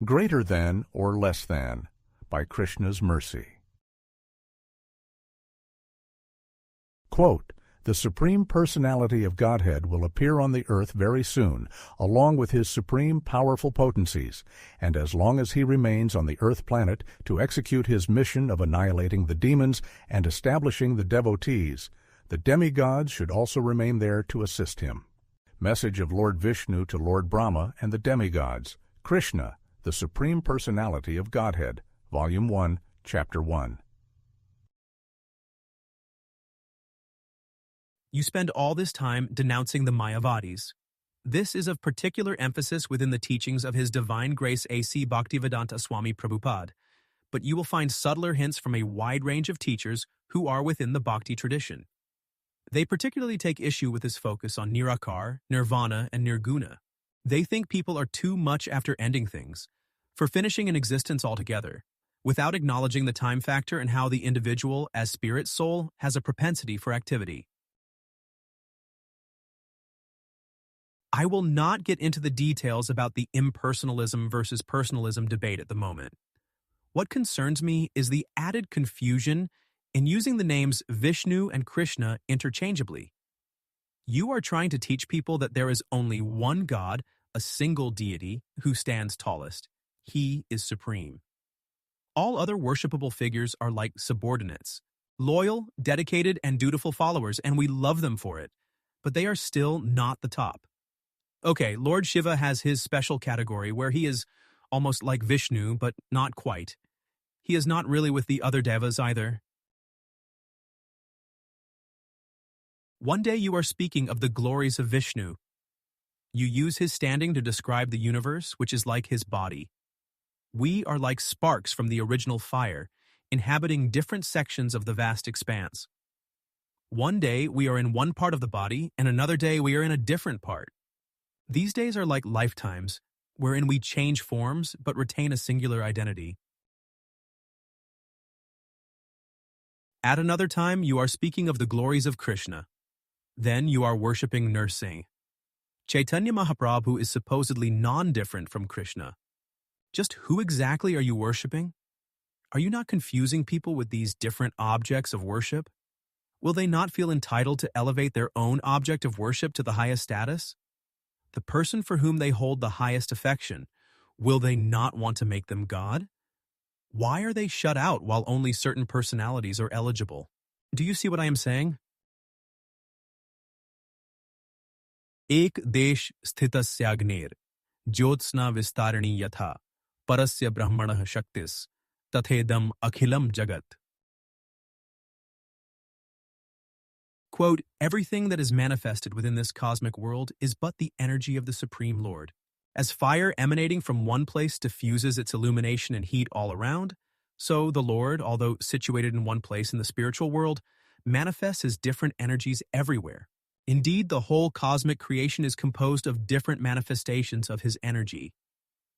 Greater than or less than, by Krishna's mercy. Quote, "The Supreme Personality of Godhead will appear on the earth very soon, along with his supreme powerful potencies, and as long as he remains on the earth planet to execute his mission of annihilating the demons and establishing the devotees, the demigods should also remain there to assist him." Message of Lord Vishnu to Lord Brahma and the demigods. Krishna, the Supreme Personality of Godhead, Volume 1, Chapter 1. You spend all this time denouncing the Mayavadis. This is of particular emphasis within the teachings of His Divine Grace A.C. Bhaktivedanta Swami Prabhupada, but you will find subtler hints from a wide range of teachers who are within the Bhakti tradition. They particularly take issue with this focus on Nirakar, Nirvana, and Nirguna. They think people are too much after ending things, for finishing an existence altogether, without acknowledging the time factor and how the individual, as spirit soul, has a propensity for activity. I will not get into the details about the impersonalism versus personalism debate at the moment. What concerns me is the added confusion in using the names Vishnu and Krishna interchangeably. You are trying to teach people that there is only one God, a single deity, who stands tallest. He is supreme. All other worshipable figures are like subordinates, loyal, dedicated, and dutiful followers, and we love them for it, but they are still not the top. Okay, Lord Shiva has his special category where he is almost like Vishnu, but not quite. He is not really with the other devas either. One day you are speaking of the glories of Vishnu. You use his standing to describe the universe, which is like his body. We are like sparks from the original fire, inhabiting different sections of the vast expanse. One day we are in one part of the body, and another day we are in a different part. These days are like lifetimes, wherein we change forms but retain a singular identity. At another time, you are speaking of the glories of Krishna. Then you are worshipping Nursing. Chaitanya Mahaprabhu is supposedly non-different from Krishna. Just who exactly are you worshipping? Are you not confusing people with these different objects of worship? Will they not feel entitled to elevate their own object of worship to the highest status? The person for whom they hold the highest affection, will they not want to make them God? Why are they shut out while only certain personalities are eligible? Do you see what I am saying? Ek desh sthitasya agner, jyotsna vistarani yatha, parasya brahmanah shaktis, tathedam akhilam jagat. Quote, everything that is manifested within this cosmic world is but the energy of the Supreme Lord. As fire emanating from one place diffuses its illumination and heat all around, so the Lord, although situated in one place in the spiritual world, manifests his different energies everywhere. Indeed, the whole cosmic creation is composed of different manifestations of his energy.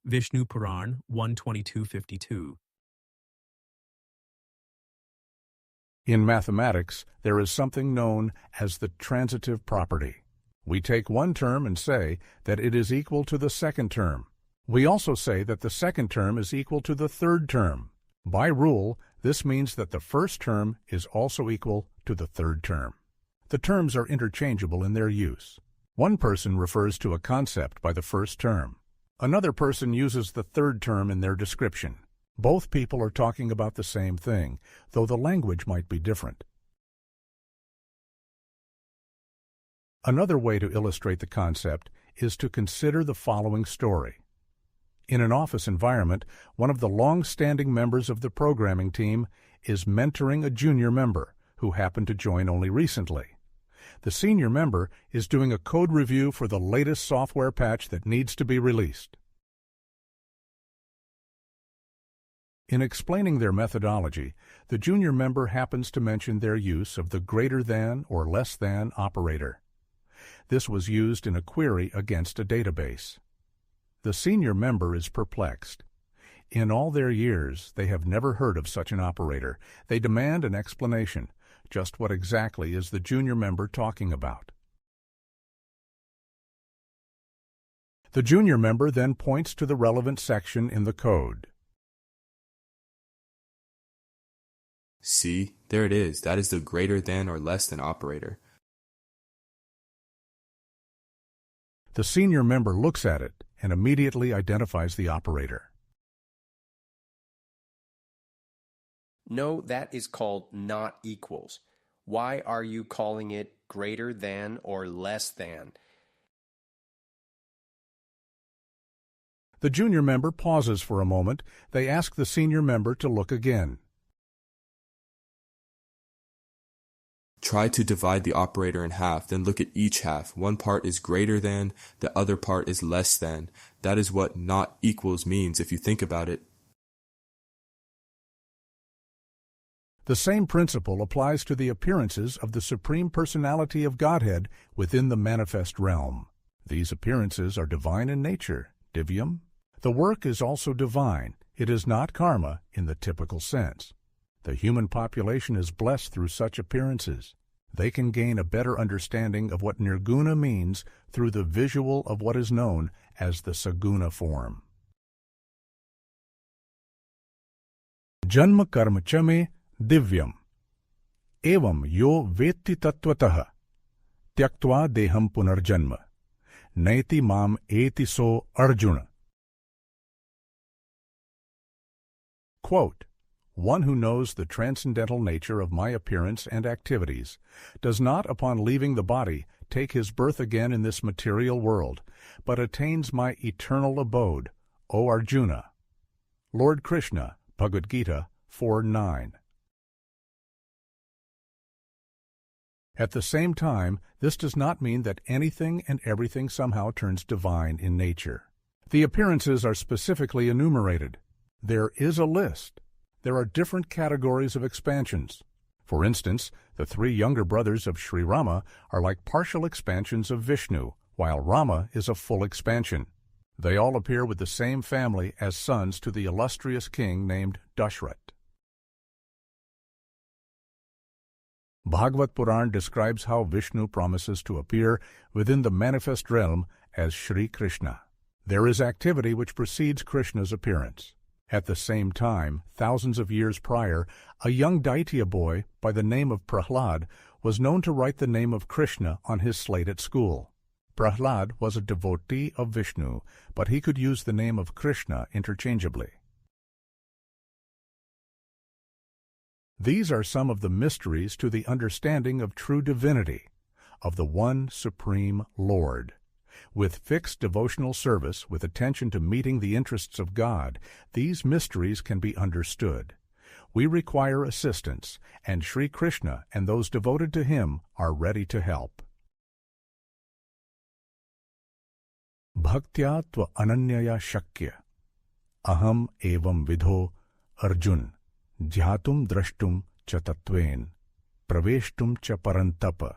Vishnu Puran 1:22-52. In mathematics, there is something known as the transitive property. We take one term and say that it is equal to the second term. We also say that the second term is equal to the third term. By rule, this means that the first term is also equal to the third term. The terms are interchangeable in their use. One person refers to a concept by the first term. Another person uses the third term in their description. Both people are talking about the same thing, though the language might be different. Another way to illustrate the concept is to consider the following story. In an office environment, one of the long-standing members of the programming team is mentoring a junior member who happened to join only recently. The senior member is doing a code review for the latest software patch that needs to be released. In explaining their methodology, the junior member happens to mention their use of the greater than or less than operator. This was used in a query against a database. The senior member is perplexed. In all their years, they have never heard of such an operator. They demand an explanation. Just what exactly is the junior member talking about? The junior member then points to the relevant section in the code. See, there it is. That is the greater than or less than operator. The senior member looks at it and immediately identifies the operator. No, that is called not equals. Why are you calling it greater than or less than? The junior member pauses for a moment. They ask the senior member to look again. Try to divide the operator in half, then look at each half. One part is greater than, the other part is less than. That is what not equals means if you think about it. The same principle applies to the appearances of the Supreme Personality of Godhead within the manifest realm. These appearances are divine in nature, divyam. The work is also divine. It is not karma in the typical sense. The human population is blessed through such appearances. They can gain a better understanding of what nirguna means through the visual of what is known as the saguna form. Janma karma chame divyam. Evam yo vetti tattvataha. Tyaktva deham punarjanma. Naiti mam eti so Arjuna. Quote, one who knows the transcendental nature of my appearance and activities does not, upon leaving the body, take his birth again in this material world, but attains my eternal abode, O Arjuna. Lord Krishna, Bhagavad-gita 4:9. At the same time, this does not mean that anything and everything somehow turns divine in nature. The appearances are specifically enumerated. There is a list. There are different categories of expansions. For instance, the three younger brothers of Sri Rama are like partial expansions of Vishnu, while Rama is a full expansion. They all appear with the same family as sons to the illustrious king named Dashrath. Bhagavad Puran describes how Vishnu promises to appear within the manifest realm as Sri Krishna. There is activity which precedes Krishna's appearance. At the same time, thousands of years prior, a young Daitya boy by the name of Prahlad was known to write the name of Krishna on his slate at school. Prahlad was a devotee of Vishnu, but he could use the name of Krishna interchangeably. These are some of the mysteries to the understanding of true divinity, of the one Supreme Lord. With fixed devotional service, with attention to meeting the interests of God, these mysteries can be understood. We require assistance, and Sri Krishna and those devoted to him are ready to help. Bhaktya tva ananyaya shakya. Aham evam vidho Arjun. Jhatum drashtum cha tattven. Praveshtum cha parantapa.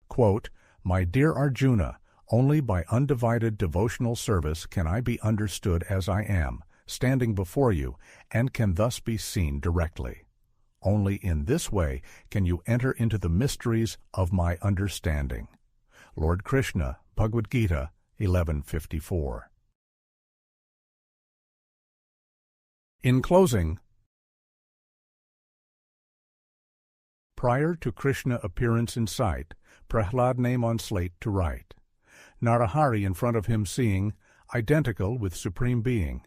Quote, my dear Arjuna, only by undivided devotional service can I be understood as I am, standing before you, and can thus be seen directly. Only in this way can you enter into the mysteries of my understanding. Lord Krishna, Bhagavad-gita 11:54. In closing, prior to Krishna appearance in sight, Prahlad name on slate to write. Narahari in front of him seeing, identical with Supreme Being.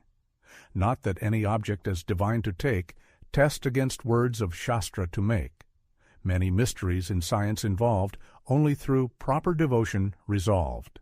Not that any object as divine to take, test against words of Shastra to make. Many mysteries in science involved, only through proper devotion resolved.